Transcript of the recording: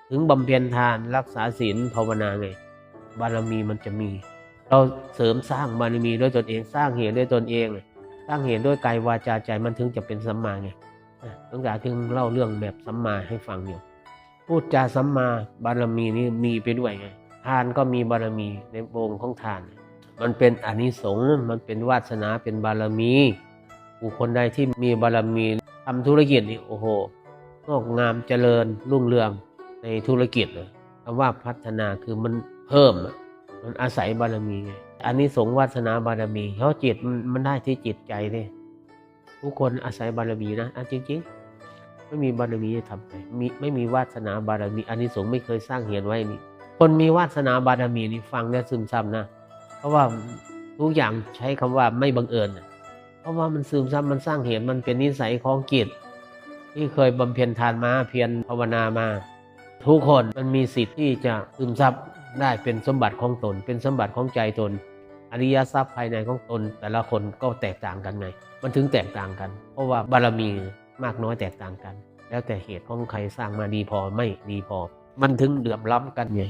ถึงบำเพ็ญทานรักษาศีลภาวนาไงบารมีมันจะมี เราเสริมสร้างบารมีด้วยตนเองสร้างเหตุด้วยตนเองสร้างเหตุด้วยกายวาจาใจมันถึงจะเป็นสัมมาไงตั้งแต่ถึงเล่าเรื่องแบบสัมมาให้ฟังอยู่พูดจาสัมมาบารมีนี่มีไปด้วยไงทานก็มีบารมีในวงของทานมันเป็นอานิสงส์มันเป็นวาสนาเป็นบารมีบุคคลใดที่มีบารมีทำธุรกิจนี่โอ้โหงอกงามเจริญรุ่งเรืองในธุรกิจเลยคำว่าพัฒนาคือมันเพิ่มมันอาศัยบารมีไงอานิสงส์วาสนาบารมีเพราะจิตมันได้ที่จิตใจนี่ทุกคนอาศัยบารมีนะจริงๆไม่มีบารมีจะทำไงไม่มีวาสนาบารมีอานิสงส์ไม่เคยสร้างเหตุไว้นี่คนมีวาสนาบารมีนี่ฟังแล้วซึมซับนะเพราะว่าทุกอย่างใช้คำว่าไม่บังเอิญเพราะว่ามันซึมซับมันสร้างเหตุมันเป็นนิสัยของจิตที่เคยบำเพ็ญทานมาเพียรภาวนามาทุกคนมันมีสิทธิ์ที่จะซึมซับได้เป็นสมบัติของตนเป็นสมบัติของใจตนอริยทรัพย์ภายในของตนแต่ละคนก็แตกต่างกันไงมันถึงแตกต่างกันเพราะว่าบารมีมากน้อยแตกต่างกันแล้วแต่เหตุของใครสร้างมาดีพอไม่ดีพอมันถึงเหลื่อมล้ำกันไง